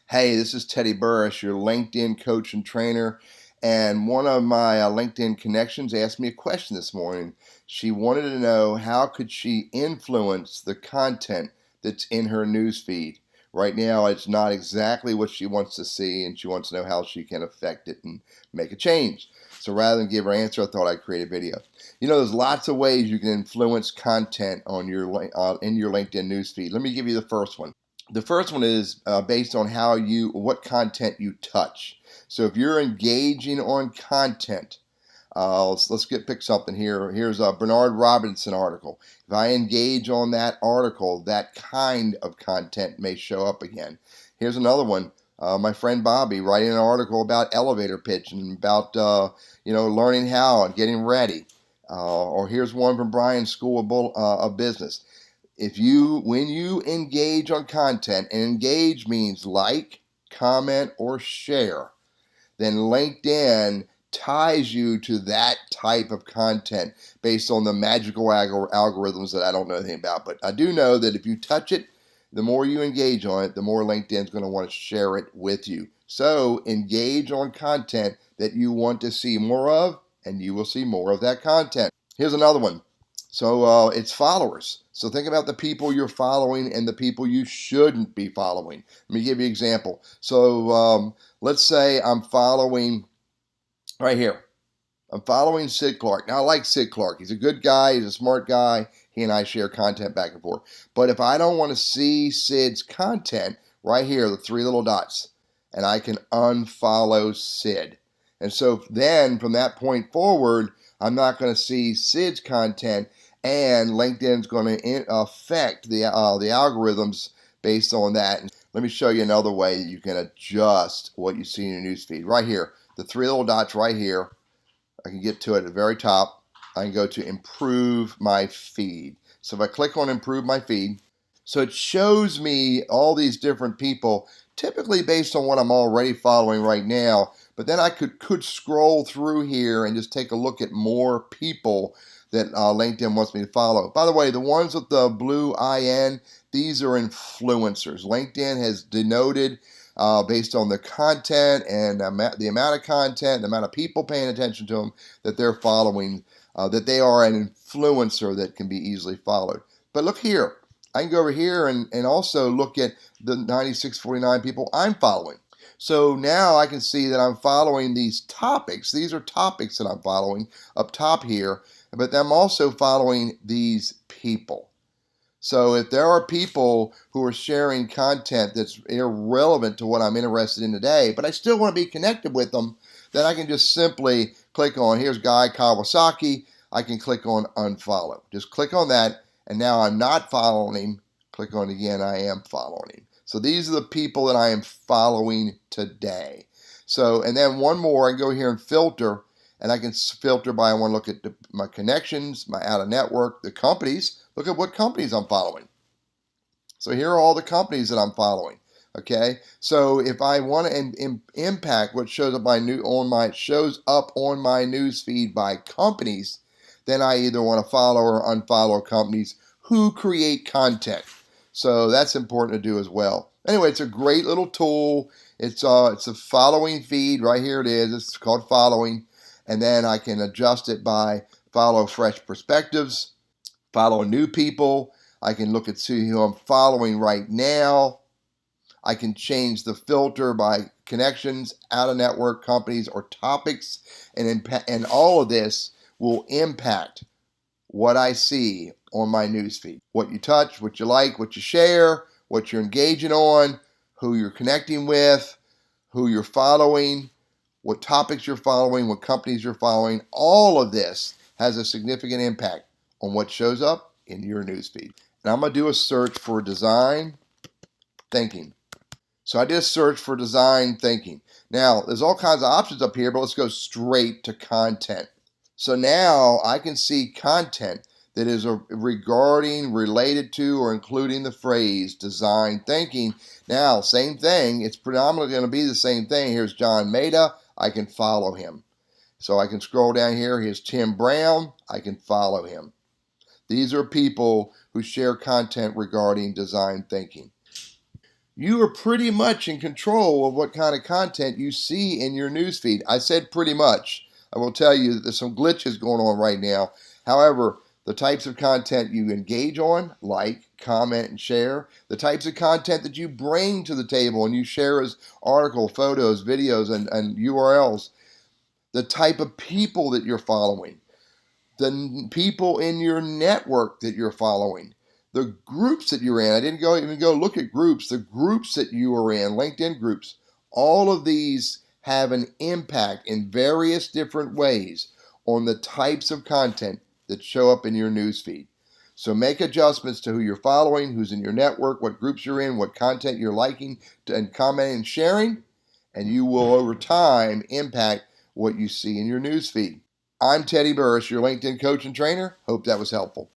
Hey, this is Teddy Burris, your LinkedIn coach and trainer. And one of my LinkedIn connections asked me a question this morning. She wanted to know how could she influence the content that's in her newsfeed. Right now, it's not exactly what she wants to see, and she wants to know how she can affect it and make a change. So rather than give her answer, I thought I'd create a video. You know, there's lots of ways you can influence content on your in your LinkedIn newsfeed. Let me give you the first one. The first one is based on what content you touch. So if you're engaging on content, let's pick something here. Here's a Bernard Robinson article. If I engage on that article, that kind of content may show up again. Here's another one. My friend Bobby writing an article about elevator pitch and about learning how and getting ready. Or here's one from Brian's School of Business. When you engage on content, and engage means like, comment, or share, then LinkedIn ties you to that type of content based on the magical algorithms that I don't know anything about. But I do know that if you touch it, the more you engage on it, the more LinkedIn's going to want to share it with you. So engage on content that you want to see more of, and you will see more of that content. Here's another one. So it's followers. So think about the people you're following and the people you shouldn't be following. Let me give you an example. So let's say I'm following right here. I'm following Sid Clark. Now, I like Sid Clark. He's a good guy. He's a smart guy. He and I share content back and forth. But if I don't want to see Sid's content, right here, the three little dots, and I can unfollow Sid. And so then from that point forward, I'm not going to see Sid's content, and LinkedIn's going to affect the algorithms based on that. And let me show you another way that you can adjust what you see in your newsfeed. Right here, the three little dots right here. I can get to it at the very top. I can go to improve my feed. So if I click on improve my feed, so it shows me all these different people, typically based on what I'm already following right now. But then I could scroll through here and just take a look at more people that LinkedIn wants me to follow. By the way, the ones with the blue IN, these are influencers. LinkedIn has denoted based on the content and the amount of content, the amount of people paying attention to them, that they're following, that they are an influencer that can be easily followed. But look here. I can go over here and also look at the 9649 people I'm following. So now I can see that I'm following these topics. These are topics that I'm following up top here, but I'm also following these people. So if there are people who are sharing content that's irrelevant to what I'm interested in today, but I still want to be connected with them, then I can just simply click on, here's Guy Kawasaki, I can click on unfollow. Just click on that, and now I'm not following him. Click on it again, I am following him. So these are the people that I am following today. So, and then one more, I go here and filter, and I can filter by, I want to look at my connections, my out of network, the companies. Look at what companies I'm following. So here are all the companies that I'm following. Okay, so if I want to impact what shows up shows up on my news feed by companies, then I either want to follow or unfollow companies who create content. So that's important to do as well. Anyway, it's a great little tool. It's a following feed. Right here it is. It's called following. And then I can adjust it by follow fresh perspectives, follow new people. I can look at see who I'm following right now. I can change the filter by connections, out of network, companies, or topics. And all of this will impact what I see on my newsfeed. What you touch, what you like, what you share, what you're engaging on, who you're connecting with, who you're following, what topics you're following, what companies you're following. All of this has a significant impact on what shows up in your newsfeed. And I'm going to do a search for design thinking. So I did a search for design thinking. Now, there's all kinds of options up here, but let's go straight to content. So now I can see content that is related to, or including the phrase design thinking. Now, same thing. It's predominantly going to be the same thing. Here's John Maida. I can follow him. So I can scroll down here. Here's Tim Brown. I can follow him. These are people who share content regarding design thinking. you are pretty much in control of what kind of content you see in your newsfeed. I said pretty much. I will tell you that there's some glitches going on right now. However, the types of content you engage on, like, comment, and share, the types of content that you bring to the table and you share as articles, photos, videos, and URLs, the type of people that you're following, the people in your network that you're following, the groups that you're in. I didn't even go look at groups. The groups that you are in, LinkedIn groups, all of these have an impact in various different ways on the types of content that show up in your newsfeed. So make adjustments to who you're following, who's in your network, what groups you're in, what content you're liking and commenting and sharing, and you will over time impact what you see in your newsfeed. I'm Teddy Burris, your LinkedIn coach and trainer. Hope that was helpful.